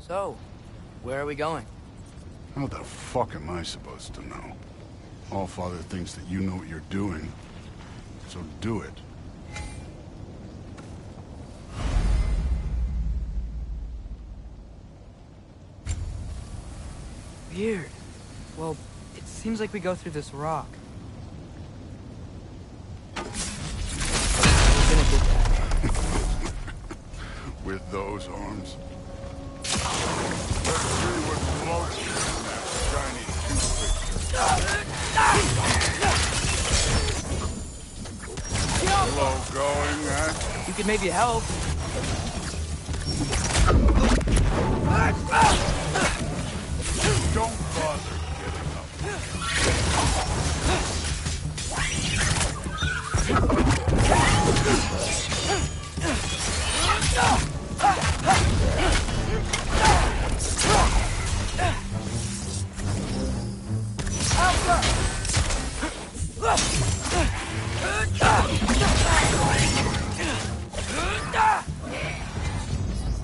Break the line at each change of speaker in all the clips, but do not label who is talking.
So, where are we going?
How the fuck am I supposed to know? Allfather thinks that you know what you're doing, so do it.
Weird. Well, it seems like we go through this rock. We're gonna get that.
With those arms. Let's see what floats in that shiny toothpick. Slow going, huh?
You could maybe help.
Don't bother getting up.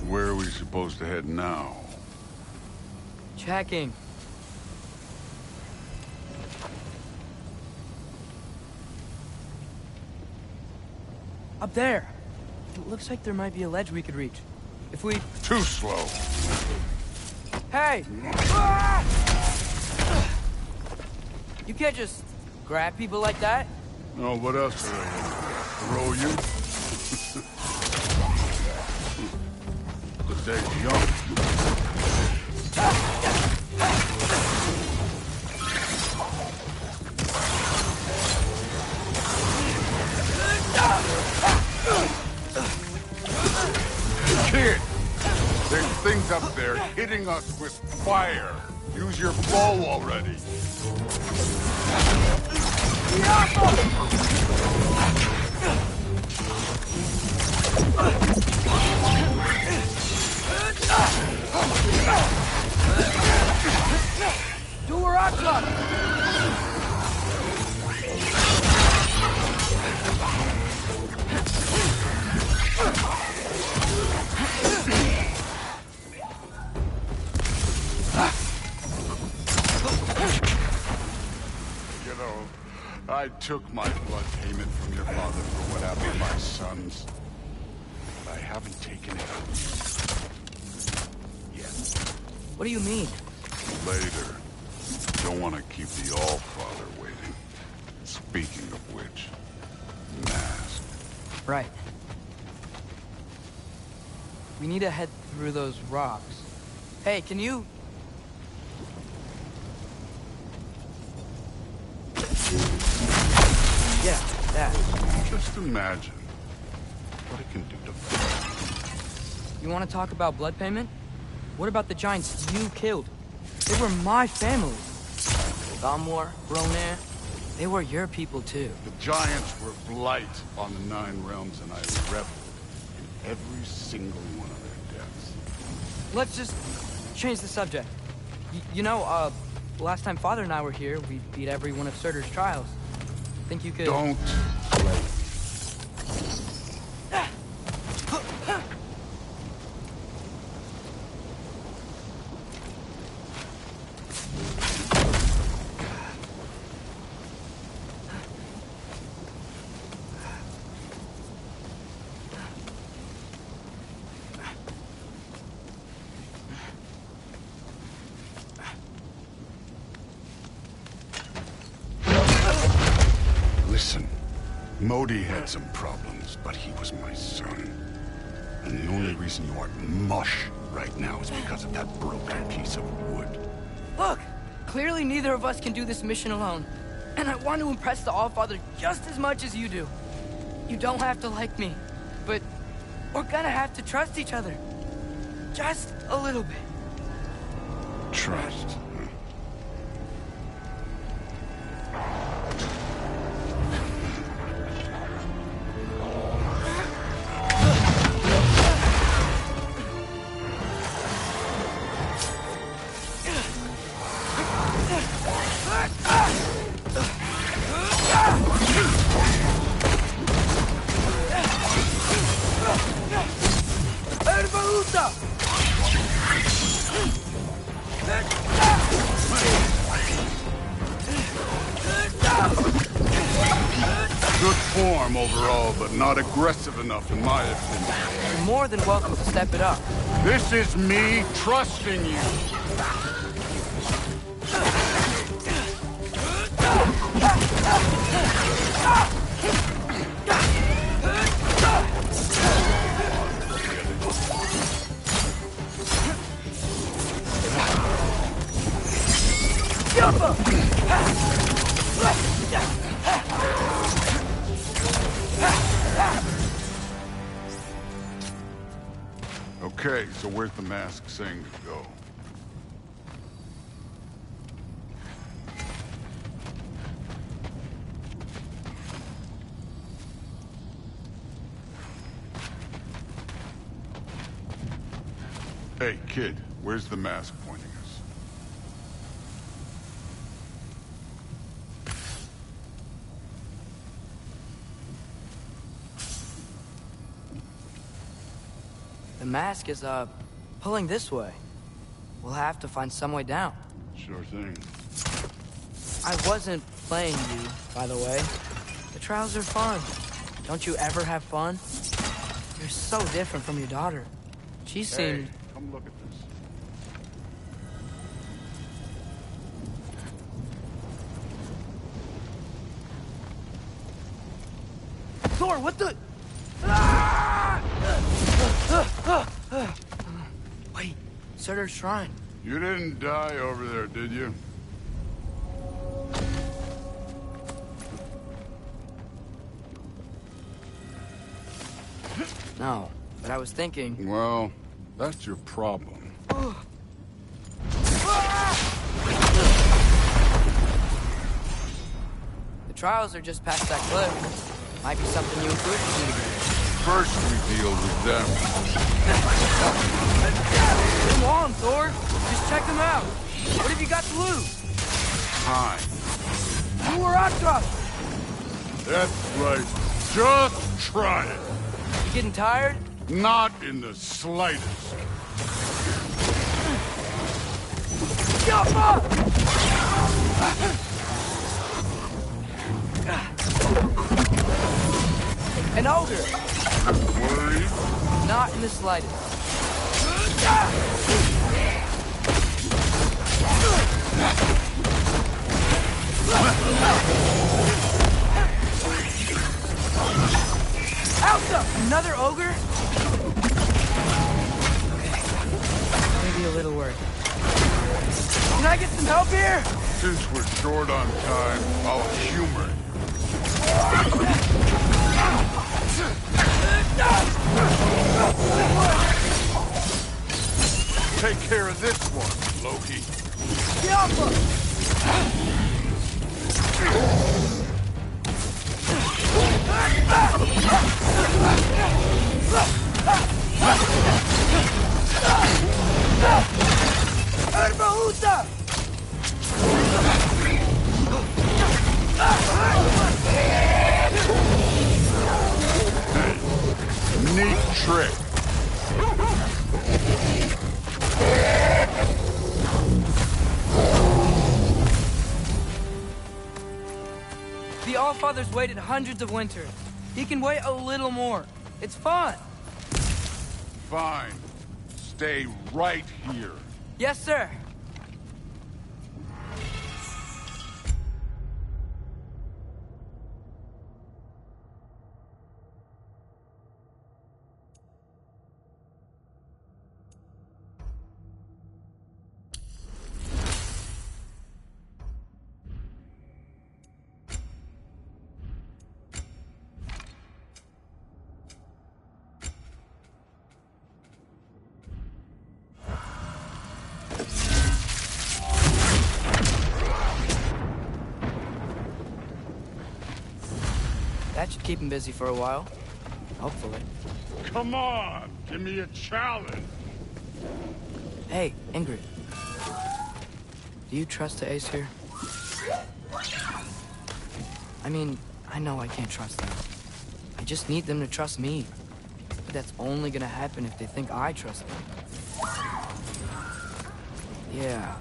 Where are we supposed to head now?
Checking. Up there. It looks like there might be a ledge we could reach. If we...
Too slow.
Hey! You can't just grab people like that.
Oh, what else did I throw you? The day's young. Kid! There's things up there hitting us with fire. Use your bow already.
Do a rock shot!
I took my blood payment from your father for what happened to my sons. But I haven't taken it yet.
What do you mean?
Later. Don't want to keep the Allfather waiting. Speaking of which, mask.
Right. We need to head through those rocks. Hey, can you... Yeah, that.
Just imagine what it can do to fire.
You want to talk about blood payment? What about the giants you killed? They were my family. Gamor, Ronan, they were your people too.
The giants were blight on the 9 realms, and I reveled in every single one of their deaths.
Let's just change the subject. You know, last time Father and I were here, we beat every one of Surtur's trials. Think you could...
Don't play. Listen, Modi had some problems, but he was my son. And the only reason you aren't mush right now is because of that broken piece of wood.
Look! Clearly neither of us can do this mission alone. And I want to impress the Allfather just as much as you do. You don't have to like me, but we're gonna have to trust each other. Just a little bit.
Trust. charm overall, but not aggressive enough in my opinion.
You're more than welcome to step it up.
This is me trusting you. Okay, so where's the mask saying to go? Hey, kid, where's the mask pointing us?
The mask is, pulling this way. We'll have to find some way down.
Sure thing.
I wasn't playing you, by the way. The trials are fun. Don't you ever have fun? You're so different from your daughter. She seemed...
Hey, come look at this.
Thor, what the... Ah! Wait, Surtur's shrine.
You didn't die over there, did you?
No, but I was thinking...
Well, that's your problem.
The trials are just past that cliff. Might be something you and Groot can do together.
First we deal with them.
Come on, Thor. Just check them out. What have you got to lose?
Time.
You or Atros?
That's right. Just try it.
You getting tired?
Not in the slightest.
Yappa! An ogre.
Worried?
Not in the slightest. Alta! Another ogre? Maybe a little worried. Can I get some help here?
Since we're short on time, I'll humor it. Take care of this one, Loki. Neat trick.
The Allfather's waited hundreds of winters. He can wait a little more. It's fun.
Fine. Stay right here.
Yes, sir. That should keep him busy for a while. Hopefully.
Come on, give me a challenge.
Hey, Ingrid. Do you trust the Ace here? I mean, I know I can't trust them. I just need them to trust me. But that's only gonna happen if they think I trust them. Yeah.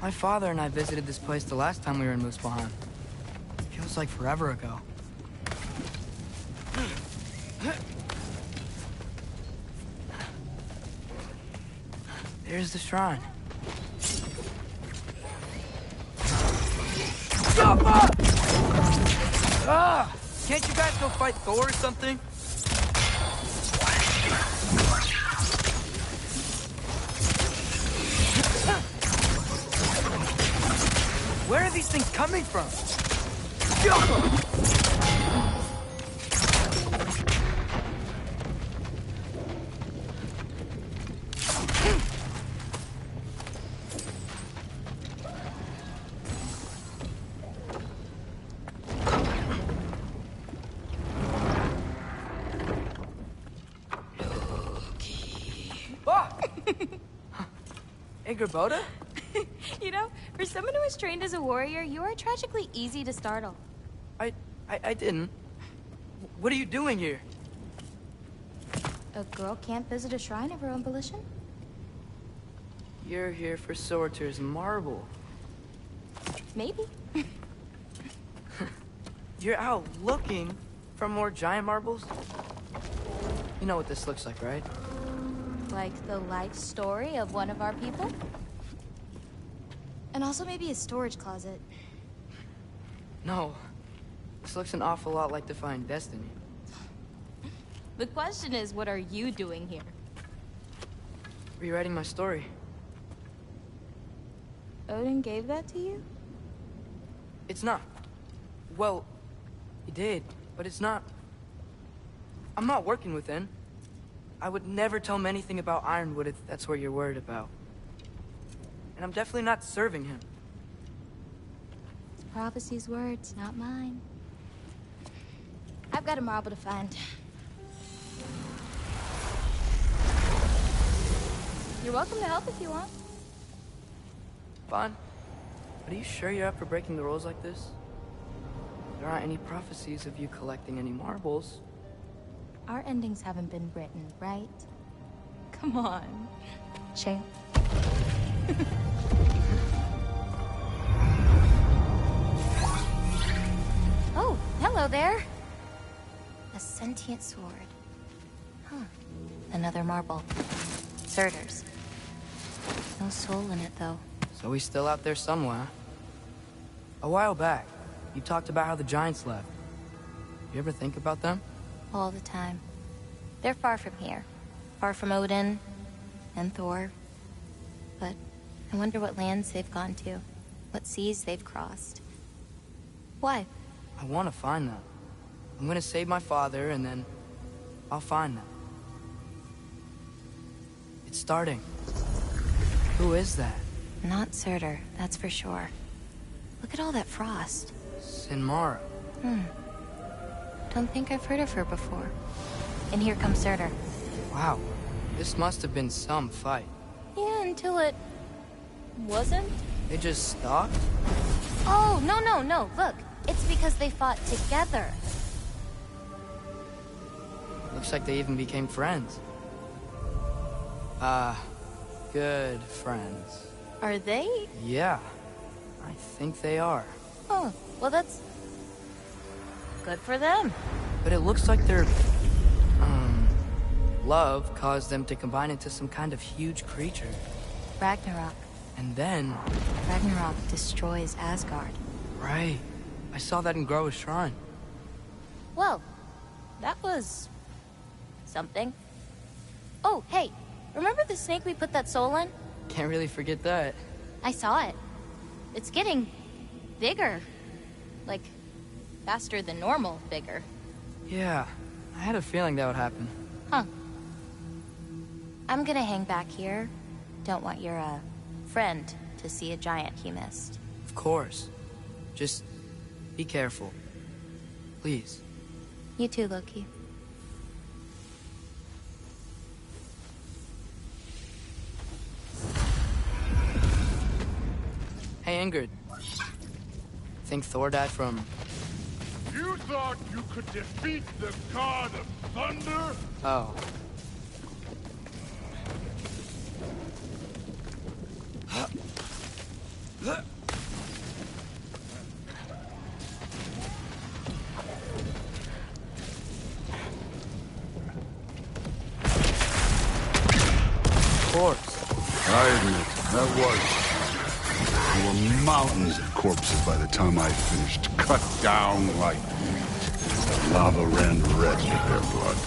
My father and I visited this place the last time we were in Muspelheim. I feel Feels like forever ago. There's the shrine. Ah! Can't you guys go fight Thor or something? Where are these things coming from? Boda?
You know, for someone who was trained as a warrior, you are tragically easy to startle.
I didn't. What are you doing here?
A girl can't visit a shrine of her own volition?
You're here for Sorter's marble.
Maybe.
You're out looking for more giant marbles? You know what this looks like, right?
Like the life story of one of our people? And also maybe a storage closet.
No. This looks an awful lot like Defying Destiny.
The question is, what are you doing here?
Rewriting my story.
Odin gave that to you?
It's not. Well, he did, but it's not. I'm not working with him. I would never tell him anything about Ironwood if that's what you're worried about. And I'm definitely not serving him.
It's prophecy's words, not mine. I've got a marble to find. You're welcome to help if you want.
Fine. But are you sure you're up for breaking the rules like this? There aren't any prophecies of you collecting any marbles.
Our endings haven't been written, right? Come on. Shame. Oh, hello there. A sentient sword. Huh. Another marble. Surtur's. No soul in it, though.
So he's still out there somewhere. A while back, you talked about how the giants left. You ever think about them?
All the time. They're far from here. Far from Odin and Thor. But I wonder what lands they've gone to. What seas they've crossed. Why?
I want to find them. I'm gonna save my father, and then I'll find them. It's starting. Who is that?
Not Surtur, that's for sure. Look at all that frost.
Sinmara.
Don't think I've heard of her before. And here comes Surtur.
Wow. This must have been some fight.
Yeah, until it... wasn't?
They just stopped?
Oh, no. Look, it's because they fought together.
Looks like they even became friends. Good friends.
Are they?
Yeah, I think they are.
Oh, well that's... good for them.
But it looks like their, love caused them to combine into some kind of huge creature.
Ragnarok.
And then...
Ragnarok destroys Asgard.
Right. I saw that in Groa's shrine.
Well, that was... something. Oh, hey, remember the snake we put that soul in?
Can't really forget that.
I saw it. It's getting... bigger. Like, faster than normal bigger.
Yeah, I had a feeling that would happen.
Huh. I'm gonna hang back here. Don't want your, friend to see a giant he missed.
Of course. Just be careful. Please.
You too, Loki.
Hey, Ingrid. Think Thor died from...
You thought you could defeat the god of thunder?
Oh.
There were mountains of corpses by the time I finished, cut down like wheat. The lava ran red with their blood.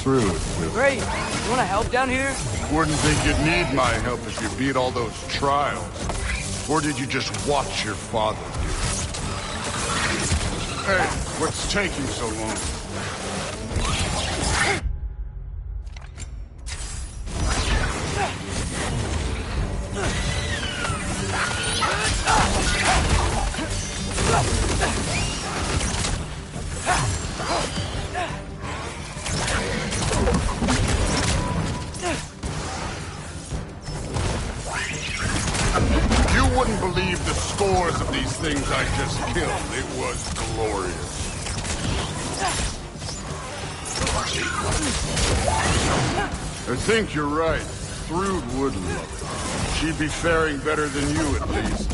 Through it with...
Great. You want to help down here?
Wouldn't think you'd need my help if you beat all those trials. Or did you just watch your father do it? Hey, what's taking so long? You wouldn't believe the scores of these things I just killed. It was glorious. I think you're right. Thrud would love it. She'd be faring better than you, at least.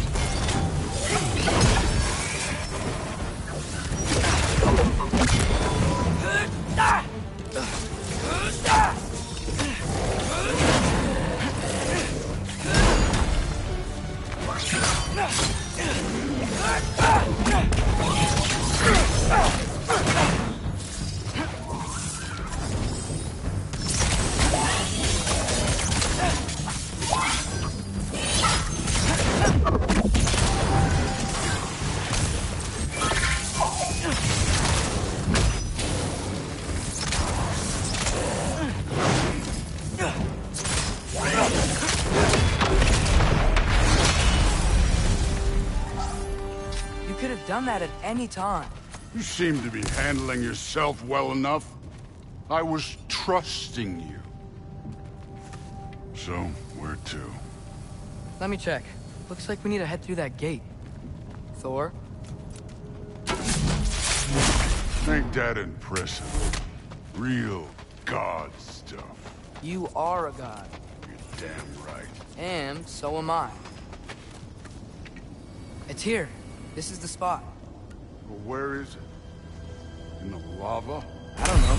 Done that at any time.
You seem to be handling yourself well enough. I was trusting you. So, where to?
Let me check. Looks like we need to head through that gate. Thor?
Ain't that impressive? Real god stuff.
You are a god.
You're damn right.
And so am I. It's here. This is the spot.
But where is it? In the lava?
I don't know.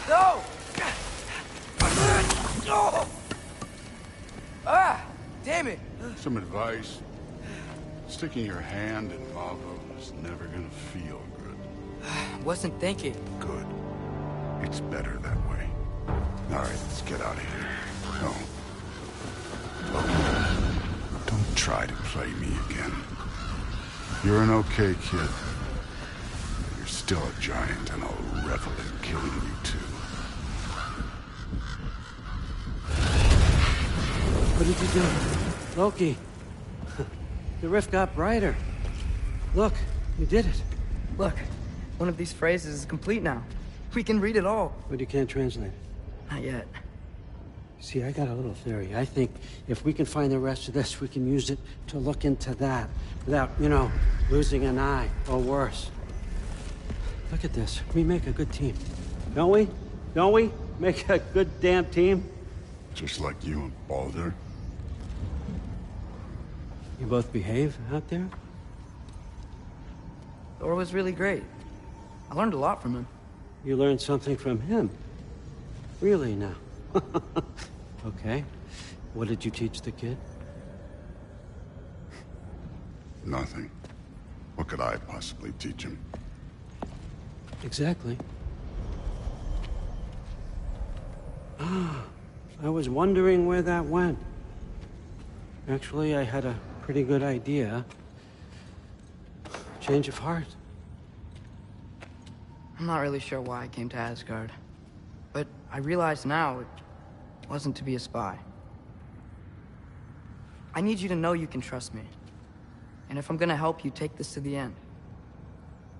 No! Ah! Damn it!
Some advice. Sticking your hand in lava is never gonna feel good.
Wasn't thinking.
Good. It's better that way. All right, let's get out of here. No. Look, don't try to play me again. You're an okay kid. You're still a giant, and I'll revel in killing you too.
What did you do? Loki. The rift got brighter. Look, you did it.
Look, one of these phrases is complete now. We can read it all.
But you can't translate it.
Not yet.
See, I got a little theory. I think if we can find the rest of this, we can use it to look into that without, losing an eye or worse. Look at this. We make a good team. Don't we? Don't we? Make a good damn team?
Just like you and Baldur.
You both behave out there?
Thor was really great. I learned a lot from him.
You learned something from him? Really now? Okay. What did you teach the kid?
Nothing. What could I possibly teach him?
Exactly. Ah, I was wondering where that went. Actually, I had a pretty good idea. Change of heart.
I'm not really sure why I came to Asgard. But I realize now it wasn't to be a spy. I need you to know you can trust me. And if I'm gonna help you take this to the end,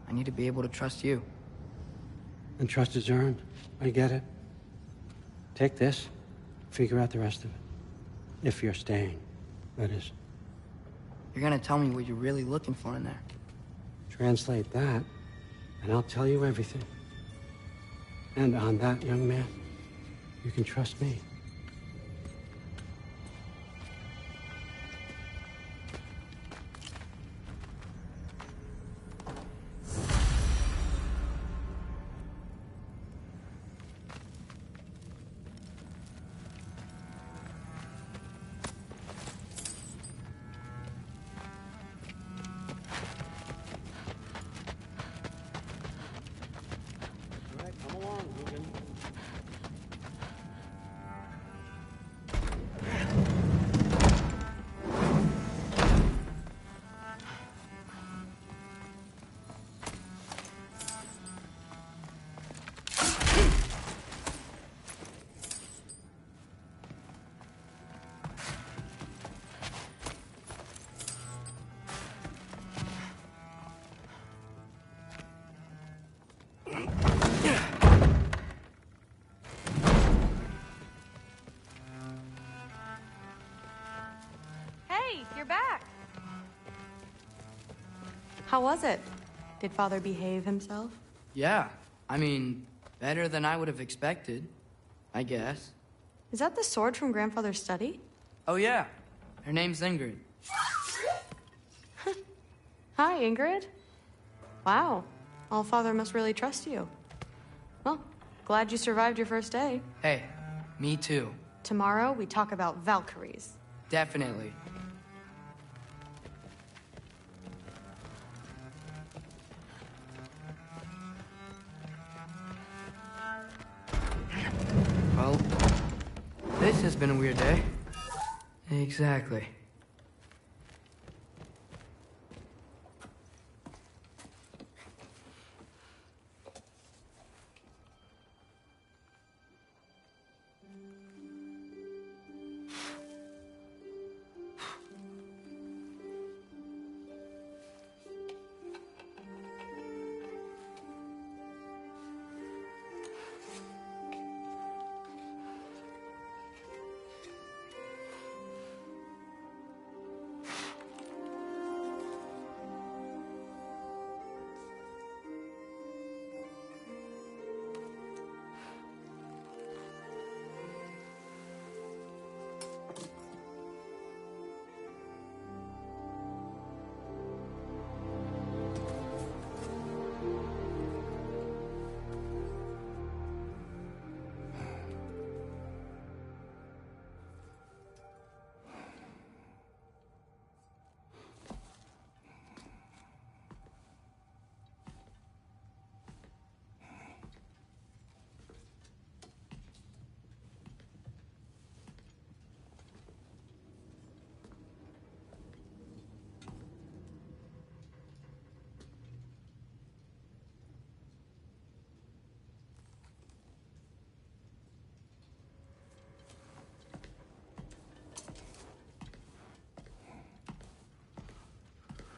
I need to be able to trust you.
And trust is earned. I get it. Take this, figure out the rest of it. If you're staying, that is.
You're gonna tell me what you're really looking for in there.
Translate that, and I'll tell you everything. And on that, young man, you can trust me.
Hey, you're back.
How was it? Did Father behave himself?
Yeah, I mean, better than I would have expected, I guess.
Is that the sword from Grandfather's study?
Oh yeah, her name's Ingrid.
Hi, Ingrid. Wow, All-Father must really trust you. Well, glad you survived your first day.
Hey, me too.
Tomorrow, we talk about Valkyries.
Definitely. Well, this has been a weird day. Exactly.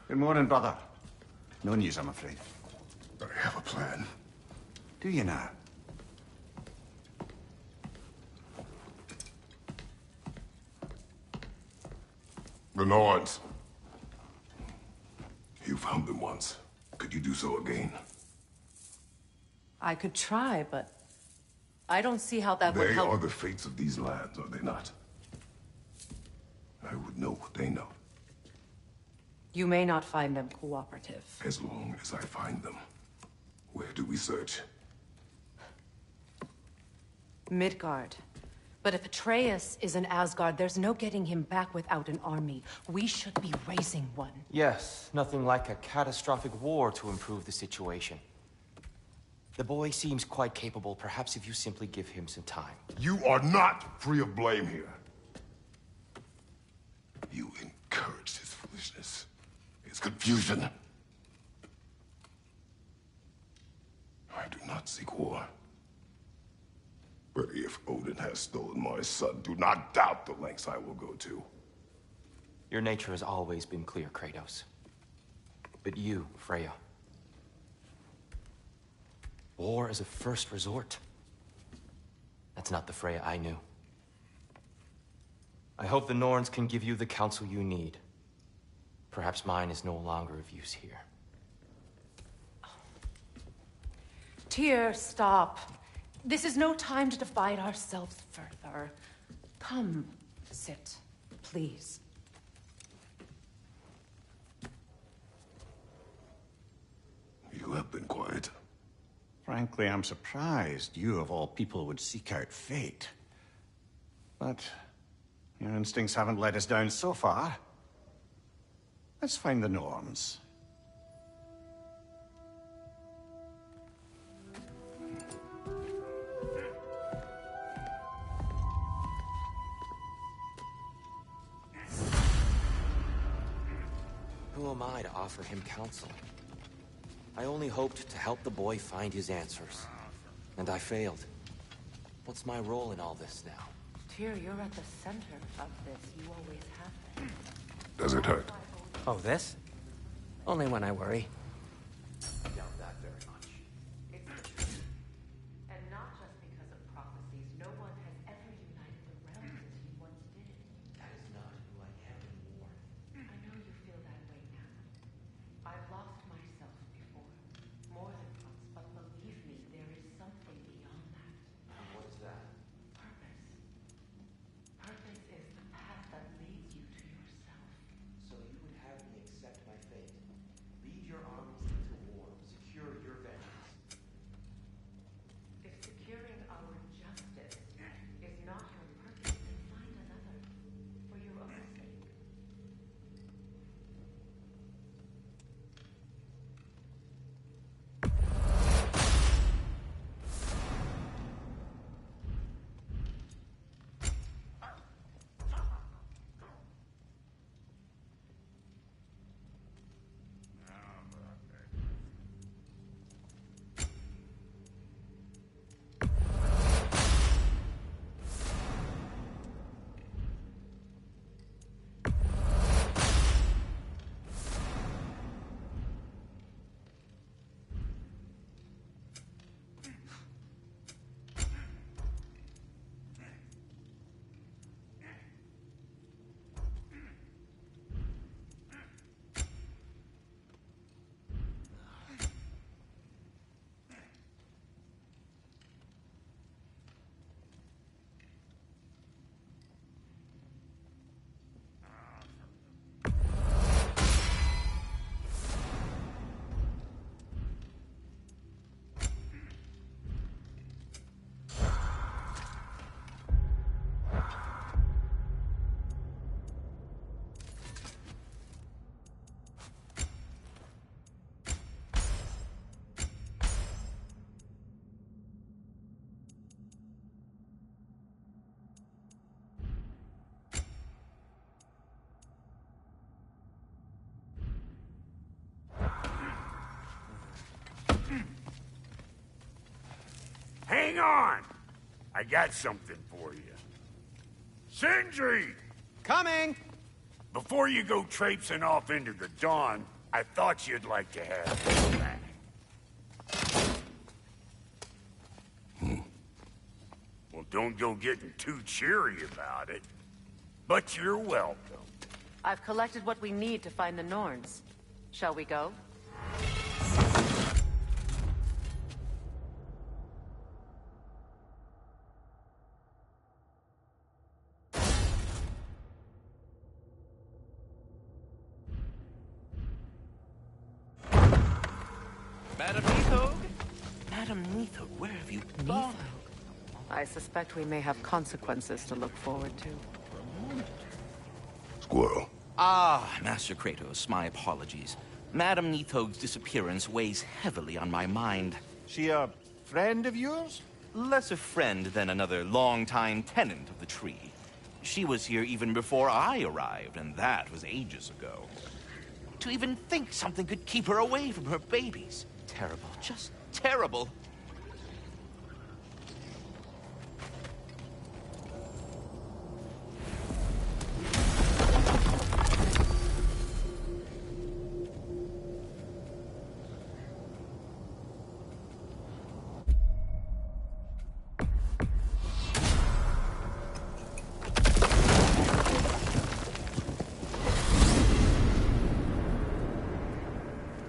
Good morning, brother. No news, I'm afraid. I have a plan. Do you now?
The Norns. You found them once. Could you do so again?
I could try, but I don't see how that would
They
help.
are the fates of these lands, are they not? I would know what they know,
You may not find them cooperative.
as long as I find them. Where do we search?
Midgard. But if Atreus is in Asgard, there's no getting him back without an army. We should be raising one.
Yes, nothing like a catastrophic war to improve the situation. The boy seems quite capable, perhaps if you simply give him some time.
You are not free of blame here. You encouraged his foolishness, his confusion. I do not seek war. But if Odin has stolen my son, do not doubt the lengths I will go to.
Your nature has always been clear, Kratos. But you, Freya. War is a first resort. That's not the Freya I knew. I hope the Norns can give you the counsel you need. Perhaps mine is no longer of use here.
Tyr, stop. This is no time to divide ourselves further. Come, sit, please.
You have been quiet.
Frankly, I'm surprised you, of all people, would seek out fate. But your instincts haven't let us down so far. Let's find the Norns.
Who am I to offer him counsel? I only hoped to help the boy find his answers. And I failed. What's my role in all this now?
Tyr, you're at the center of this. You always have been.
Does it hurt?
Oh, this? Only when I worry.
I doubt that very much.
It's the truth. And not just because of prophecies. No one has ever united the realms as he once did.
That is not who I am anymore.
Hang on! I got something for you. Sindri!
Coming!
Before you go traipsing off into the dawn, I thought you'd like to have this back. Well, don't go getting too cheery about it. But you're welcome.
I've collected what we need to find the Norns. Shall we go?
Madam Neathog? Madam Neathog, where have you gone?
I suspect we may have consequences to look forward to.
Squirrel.
Ah, Master Kratos, my apologies. Madam Neathog's disappearance weighs heavily on my mind.
She a friend of yours?
Less a friend than another long-time tenant of the tree. She was here even before I arrived, and that was ages ago. To even think something could keep her away from her babies. Terrible, just terrible.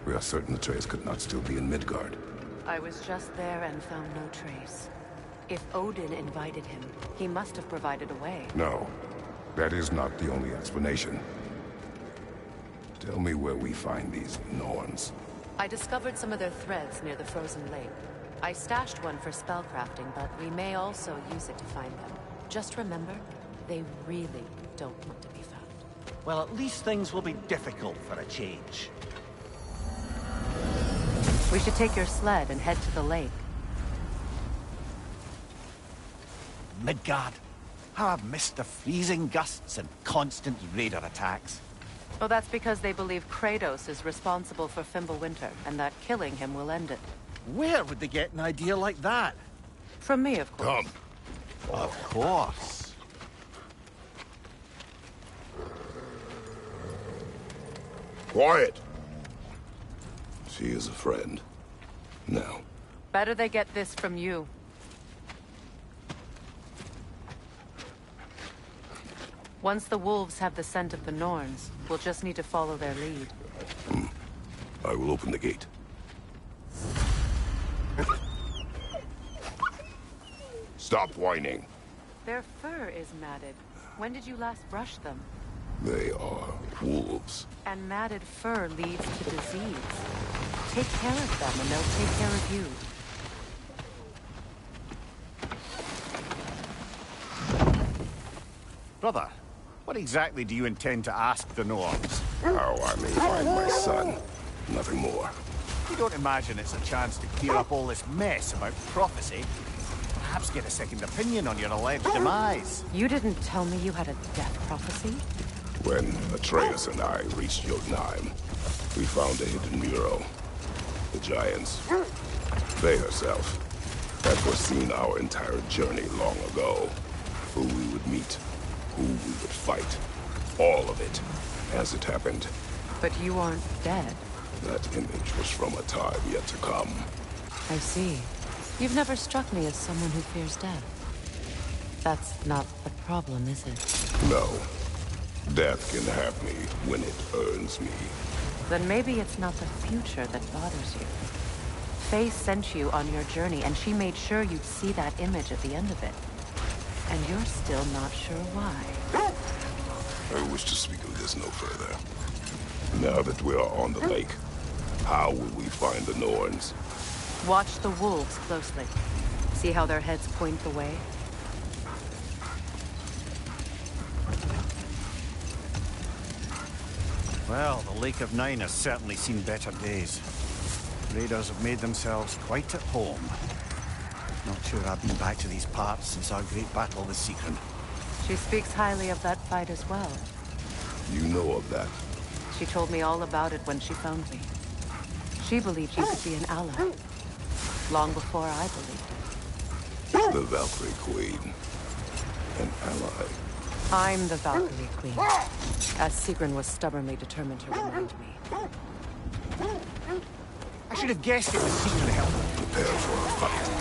We are certain Atreus could not still be in Midgard.
I was just there and found no trace. If Odin invited him, he must have provided a way.
No, that is not the only explanation. Tell me where we find these Norns.
I discovered some of their threads near the frozen lake. I stashed one for spellcrafting, but we may also use it to find them. Just remember, they really don't want to be found.
Well, at least things will be difficult for a change.
We should take your sled and head to the lake.
Midgard. How I've missed the freezing gusts and constant raider attacks.
Oh, that's because they believe Kratos is responsible for Fimbulwinter, and that killing him will end it.
Where would they get an idea like that?
From me, of course.
Come.
Of course.
Quiet! She is a friend. Now.
Better they get this from you. Once the wolves have the scent of the Norns, we'll just need to follow their lead.
I will open the gate. Stop whining.
Their fur is matted. When did you last brush them?
They are wolves.
And matted fur leads to disease. Take care of them and they'll take care of you.
Brother, what exactly do you intend to ask the Norns?
How I may find my son. Nothing more.
You don't imagine it's a chance to clear up all this mess about prophecy? Perhaps get a second opinion on your alleged demise.
You didn't tell me you had a death prophecy?
When Atreus and I reached Jotunheim, we found a hidden mural. The Giants, they herself, had foreseen our entire journey long ago. Who we would meet, who we would fight. All of it, as it happened.
But you aren't dead.
That image was from a time yet to come.
I see. You've never struck me as someone who fears death. That's not the problem, is it?
No. Death can have me when it earns me.
Then maybe it's not the future that bothers you. Faye sent you on your journey, and she made sure you'd see that image at the end of it. And you're still not sure why.
I wish to speak of this no further. Now that we are on the lake, how will we find the Norns?
Watch the wolves closely. See how their heads point the way?
Well, the Lake of Nine has certainly seen better days. Raiders have made themselves quite at home. Not sure I've been back to these parts since our great battle with Seekron.
She speaks highly of that fight as well.
You know of that?
She told me all about it when she found me. She believed you could be an ally. Long before I believed it.
The Valkyrie Queen. An ally.
I'm the Valkyrie Queen, as Sigrun was stubbornly determined to remind me.
I should have guessed it was secret help.
Prepare for a fight.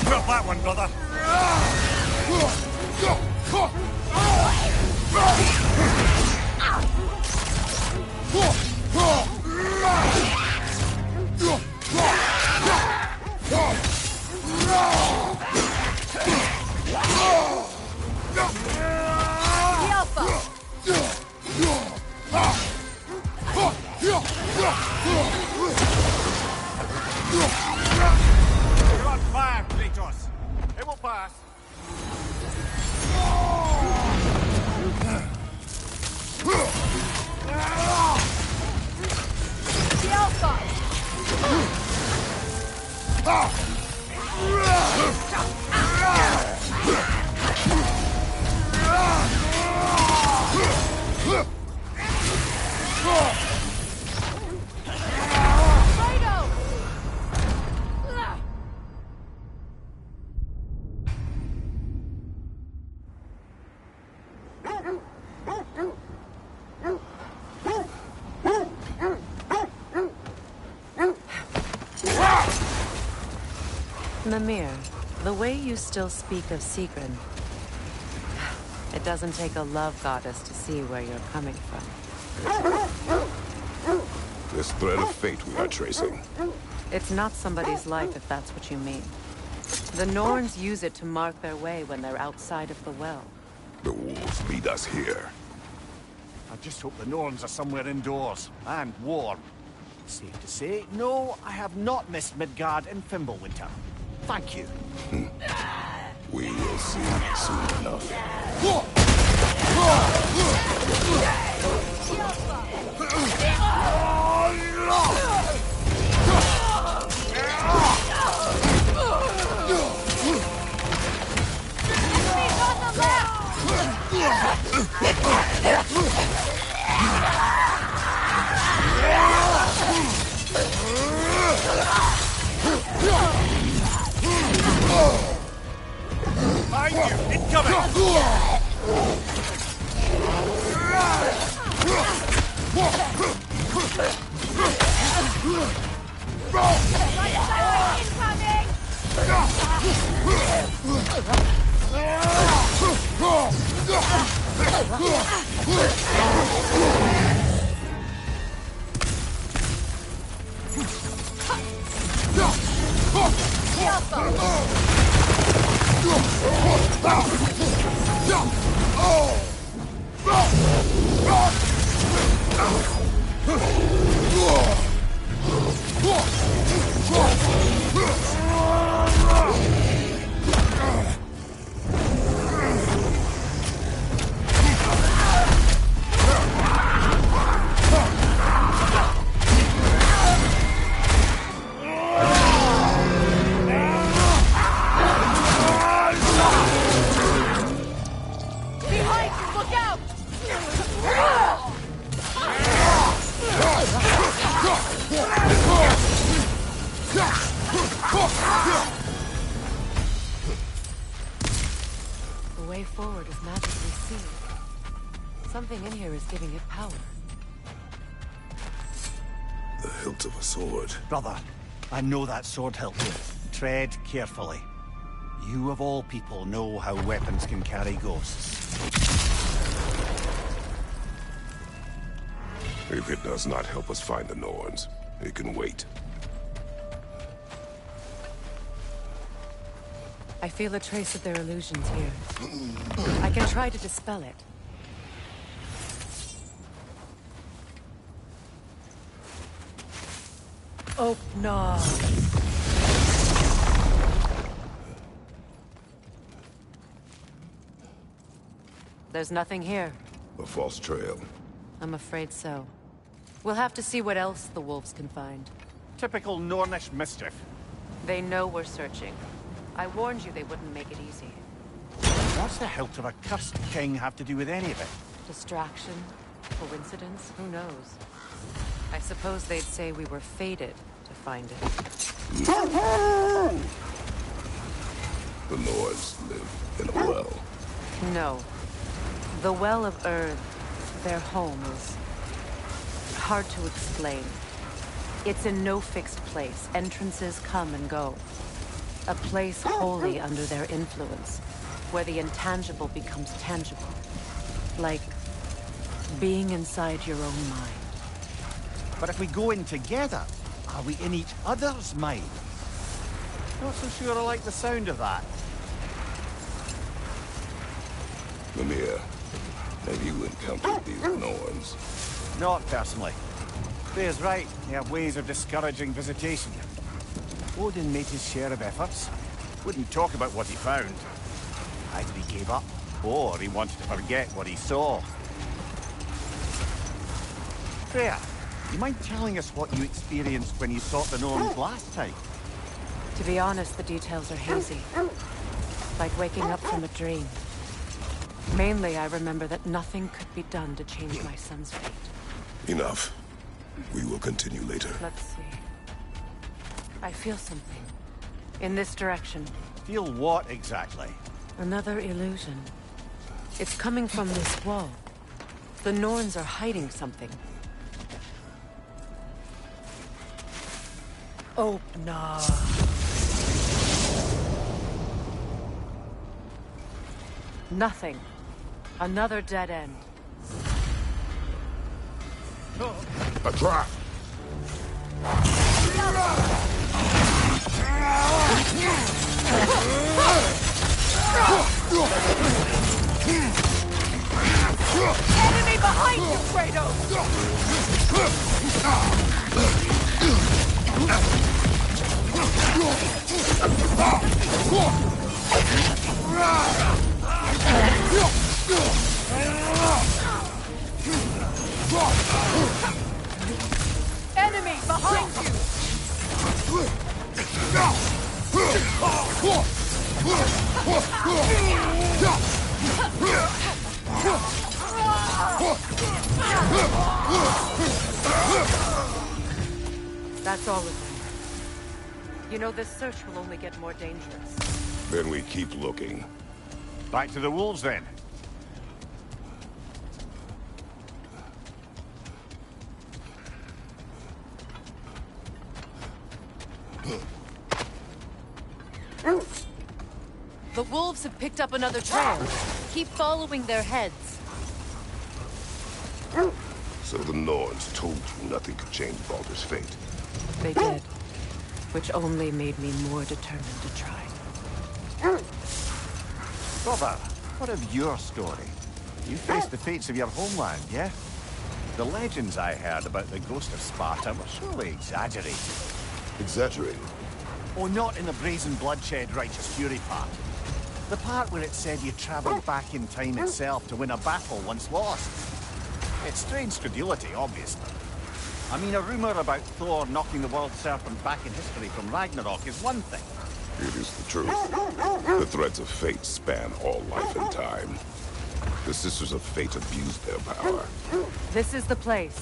Drop that one, brother. You're on fire, Kratos. It will pass.
Mimir, the way you still speak of Sigrun, it doesn't take a love goddess to see where you're coming from.
This thread of fate we are tracing.
It's not somebody's life, if that's what you mean. The Norns use it to mark their way when they're outside of the well.
The wolves lead us here.
I just hope the Norns are somewhere indoors and warm. Safe to say, no, I have not missed Midgard in Fimbulwinter. Thank you.
We will see soon enough.
Behind you! Incoming!
The way forward is magically sealed. Something in here is giving it power.
The hilt of a sword.
Brother, I know that sword hilt. Tread carefully. You of all people know how weapons can carry ghosts.
If it does not help us find the Norns, It can wait.
I feel a trace of their illusions here. I can try to dispel it. Oh, no. There's nothing here.
A false trail.
I'm afraid so. We'll have to see what else the wolves can find.
Typical Nornish mischief.
They know we're searching. I warned you they wouldn't make it easy.
What's the hilt of a cursed king have to do with any of it?
Distraction? Coincidence? Who knows? I suppose they'd say we were fated to find it.
The Nords live in a well.
No. The Well of Earth, their home, is hard to explain. It's in no fixed place. Entrances come and go. A place wholly under their influence, where the intangible becomes tangible. Like being inside your own mind.
But if we go in together, are we in each other's mind? Not so sure I like the sound of that.
Mimir, have you encountered these Norns?
Not personally. Freya's right. They have ways of discouraging visitation. Odin made his share of efforts. Wouldn't talk about what he found. Either he gave up, or he wanted to forget what he saw. Freya, you mind telling us what you experienced when you sought the Norns last time?
To be honest, the details are hazy. Like waking up from a dream. Mainly, I remember that nothing could be done to change my son's fate.
Enough. We will continue later.
Let's see. I feel something. In this direction.
Feel what exactly?
Another illusion. It's coming from this wall. The Norns are hiding something. Oh, no. Nothing. Another dead end.
A trap!
Enemy behind you, Kratos! Enemy behind you!
That's all of them. You know, this search will only get more dangerous.
Then we keep looking.
Back to the wolves, then.
The wolves have picked up another trail. Keep following their heads.
So the Norns told you nothing could change Baldur's fate.
They did. Which only made me more determined to try.
Brother, what of your story? You faced the fates of your homeland, yeah? The legends I heard about the ghost of Sparta were surely exaggerated.
Exaggerated?
Oh, not in the brazen bloodshed righteous fury part. The part where it said you travelled back in time itself to win a battle once lost. It's strange credulity, obviously. I mean, a rumour about Thor knocking the world serpent back in history from Ragnarok is one thing.
It is the truth. The threads of fate span all life and time. The Sisters of Fate abused their power.
This is the place.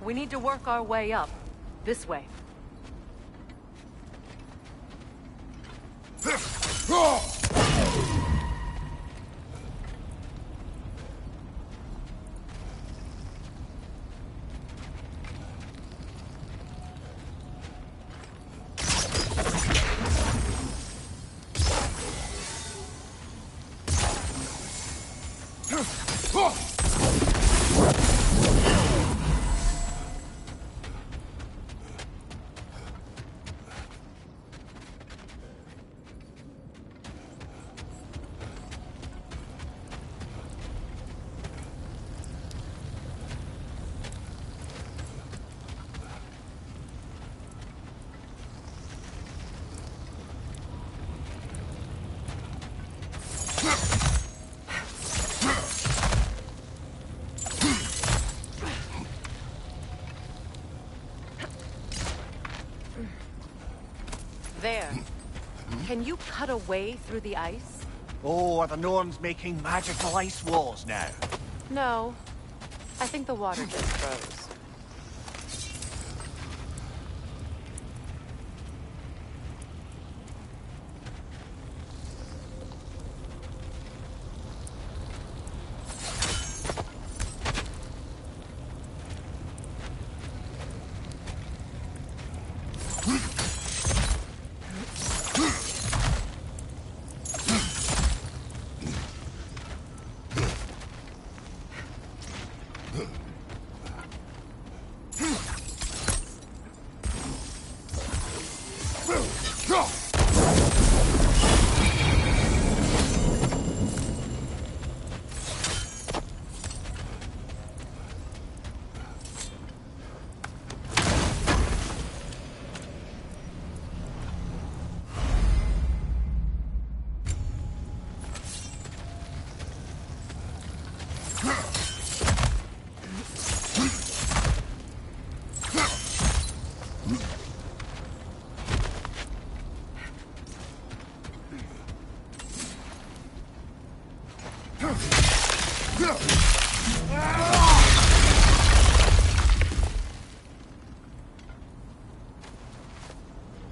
We need to work our way up. This way. There. Can you cut a way through the ice?
Oh, are the Norns making magical ice walls now?
No. I think the water just froze.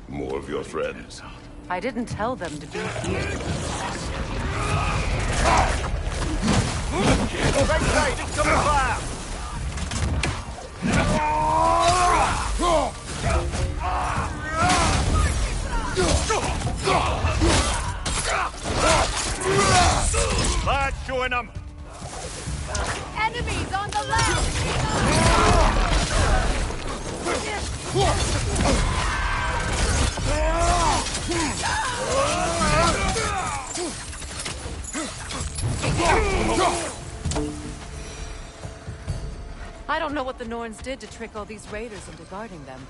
More of your friends.
I didn't tell them to be here.
Right side, incoming fire! Lad, showing them!
Enemies on the left! I don't know what the Norns did to trick all these raiders into guarding them.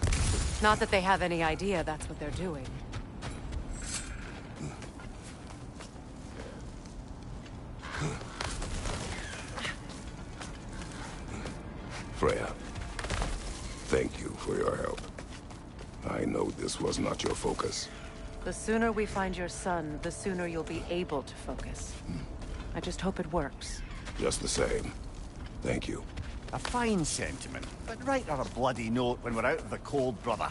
Not that they have any idea that's what they're doing.
Freya, thank you for your help. I know this was not your focus.
The sooner we find your son, the sooner you'll be able to focus. I just hope it works.
Just the same. Thank you.
A fine sentiment, but write her a bloody note when we're out of the cold, brother.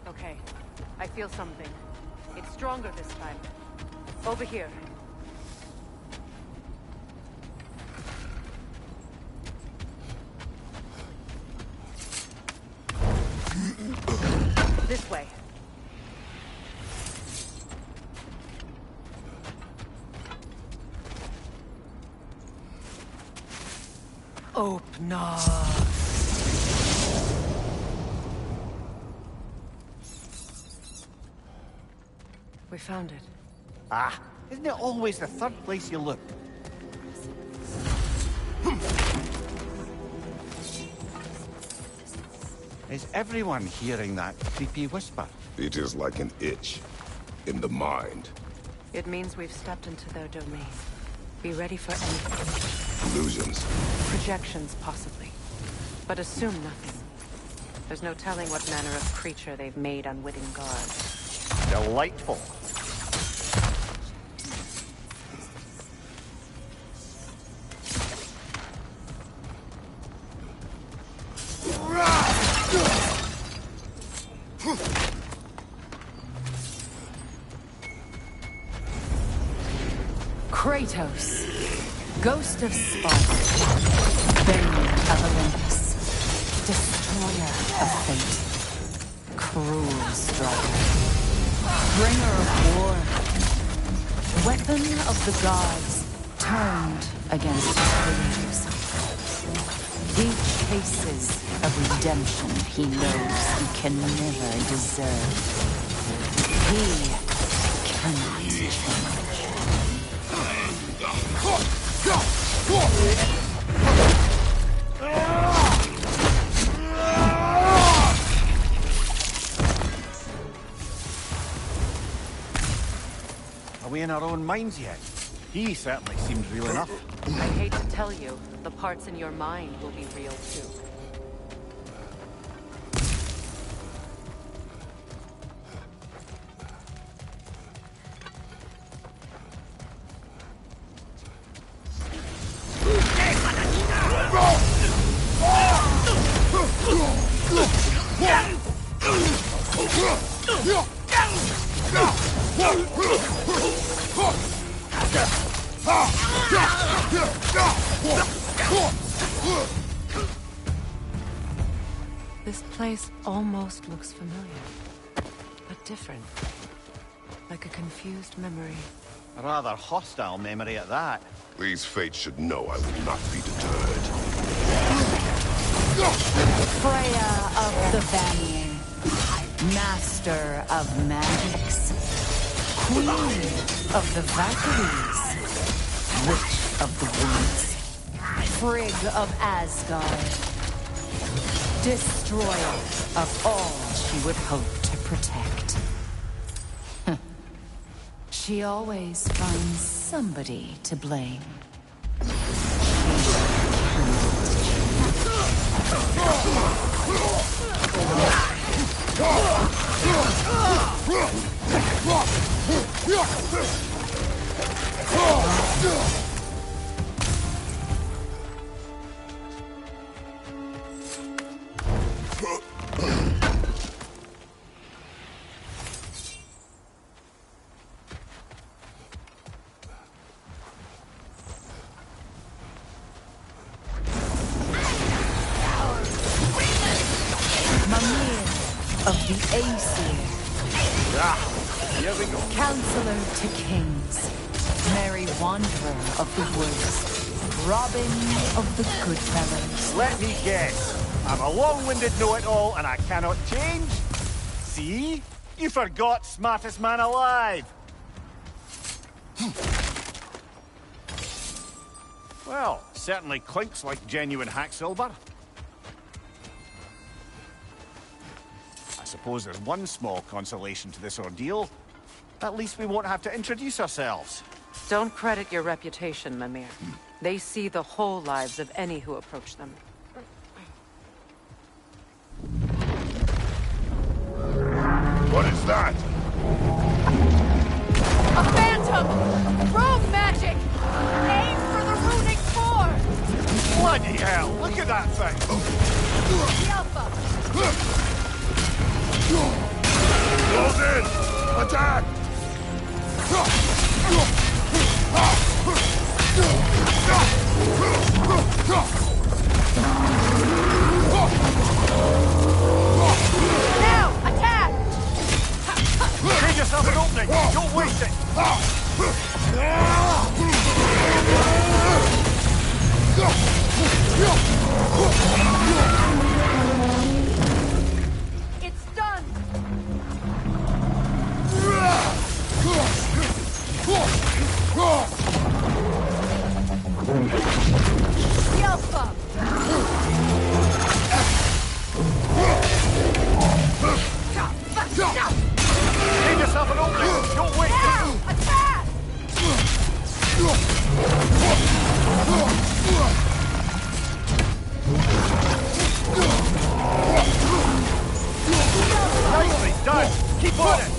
Okay, I feel something. It's stronger this time. Over here. This way. Open up. We found it.
Ah, isn't it always the third place you look? Is everyone hearing that creepy whisper?
It is like an itch in the mind.
It means we've stepped into their domain. Be ready for anything.
Illusions.
Projections, possibly. But assume nothing. There's no telling what manner of creature they've made unwitting guards.
Delightful.
Kratos, ghost of Sparta, bane of Olympus, destroyer of fate, cruel striker, bringer of war, weapon of the gods turned against his creators. He chases a redemption he knows he can never deserve. He cannot change.
Are we in our own minds yet? He certainly seems real enough.
I hate to tell you, the parts in your mind will be real too. This place almost looks familiar, but different. Like a confused memory.
A rather hostile memory at that.
These fates should know I will not be deterred.
Freya of the Vanir, master of magics, queen of the Valkyries, witch of the woods, Frigg of Asgard, destroyer of all she would hope to protect. She always finds somebody to blame. Of the Aesir.
Here we go.
Counselor to kings. Merry wanderer of the woods. Robin of the good fellows.
Let me guess. I'm a long-winded know-it-all and I cannot change? See? You forgot smartest man alive. Well, certainly clinks like genuine hack silver. I suppose there's one small consolation to this ordeal. At least we won't have to introduce ourselves.
Don't credit your reputation, Mimir. They see the whole lives of any who approach them.
What is that?
A phantom! Rogue magic! Aim for the runic core!
Bloody hell! Look at that thing!
The Alpha!
Close in! Attack!
Now! Attack!
Create yourself an opening! Don't waste it!
It's done! The Alpha!
Create yourself an opening! Don't waste it!
Now! Attack!
for it!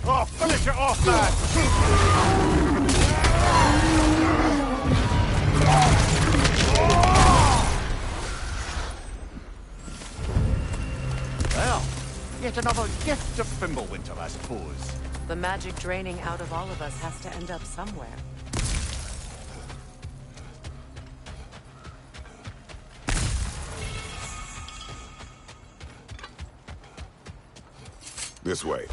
Oh, finish it off, man! Well, yet another gift of Fimbulwinter, I suppose.
The magic draining out of all of us has to end up somewhere.
This way.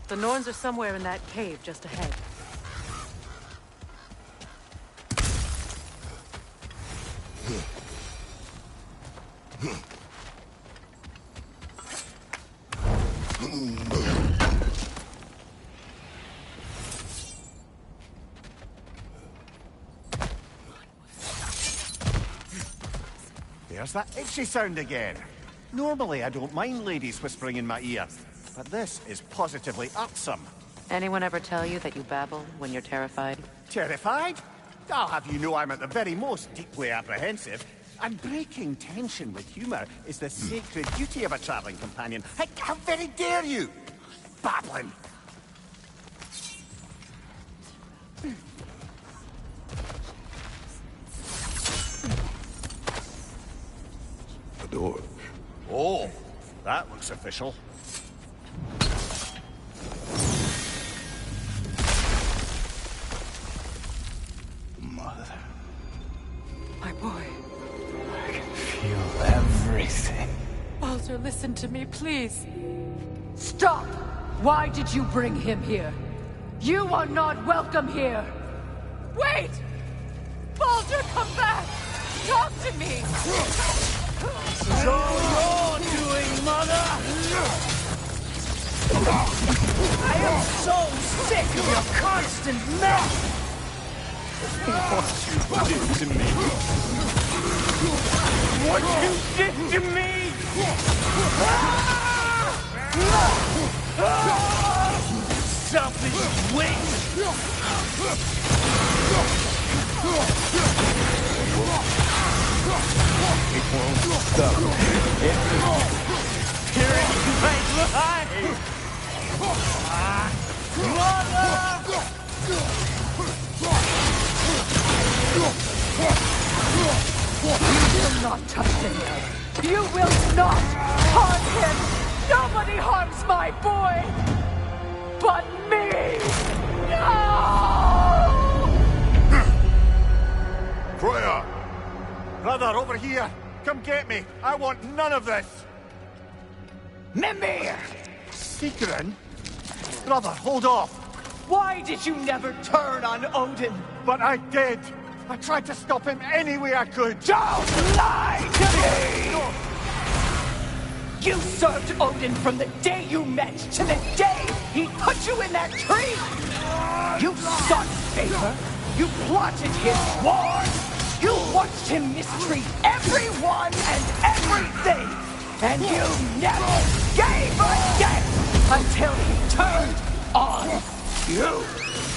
The Norns are somewhere in that cave just ahead.
There's that itchy sound again. Normally, I don't mind ladies whispering in my ear, but this is positively irksome.
Anyone ever tell you that you babble when you're terrified?
Terrified? I'll have you know I'm at the very most deeply apprehensive. And breaking tension with humour is the sacred duty of a travelling companion. How very dare you! Babbling!
The door.
Oh, that looks official.
Mother.
My boy.
I can feel everything.
Baldur, listen to me, please. Stop! Why did you bring him here? You are not welcome here! Wait! Baldur, come back! Talk to me!
This is all you're doing, Mother! I am so sick of your constant mess! What you did to me! What you did to me! Selfish witch! It won't stop. It's tearing my life!
You will not touch him! You will not harm him! Nobody harms my boy! But me! No!
Freya!
Brother, over here! Come get me! I want none of this!
Mimir!
Sigrun? Brother, hold off!
Why did you never turn on Odin?
But I did! I tried to stop him any way I could!
Don't lie to me! You served Odin from the day you met to the day he put you in that tree! You sought favor, you plotted his war, you watched him mistreat everyone and everything, and you never gave a damn until he turned on you!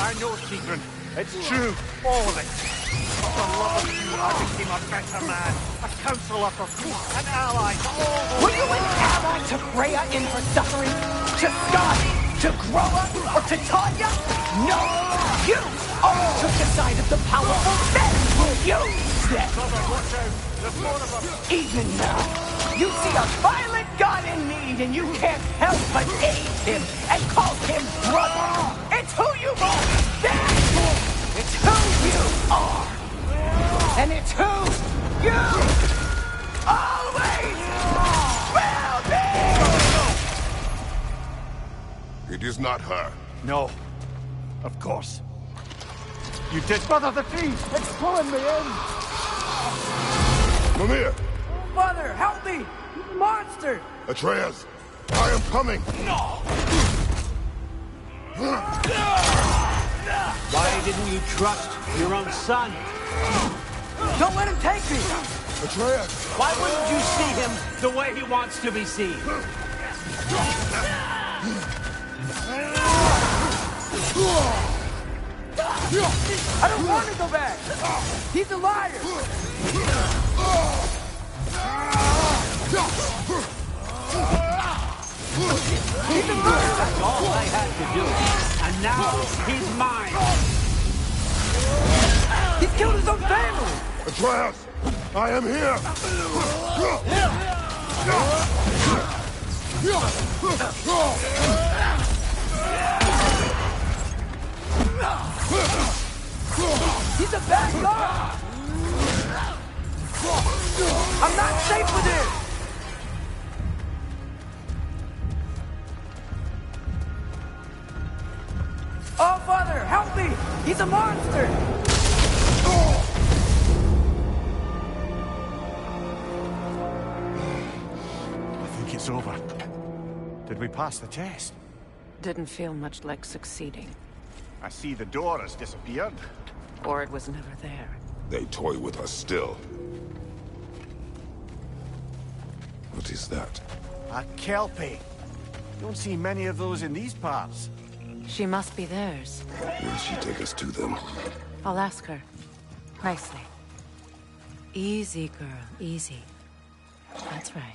I know, Sigrun. It's true. All of it. For the love of you, I became a better man. A counselor for peace, an ally to all those...
Were you an ally to Freya in her suffering? To Skadi? To Groa? Or to Tanya? No! You all took the side of the powerful men who used them!
Brother, watch out. There's more of them.
Even now, you see a violent god in need and you can't help but aid him and call him brother! It's who you are! It's who you are! And it's who you always will be!
It is not her.
No. Of course. You did smother the tree! It's pulling me in!
Mimir!
Father, help me! He's a monster!
Atreus! I am coming!
Why didn't you trust your own son?
Don't let him take me!
Atreus!
Why wouldn't you see him the way he wants to be seen?
I don't want to go back! He's a liar! He's a murderer!
That's all I had to do. And now he's mine!
He's killed his own family!
Atreus! I am here!
He's a bad guy! I'm not safe with him! Oh, Father, help me! He's a monster!
I think it's over. Did we pass the test?
Didn't feel much like succeeding.
I see the door has disappeared.
Or it was never there.
They toy with us still. What is that?
A Kelpie. Don't see many of those in these parts.
She must be theirs.
Will she take us to them?
I'll ask her. Nicely. Easy, girl. Easy. That's right.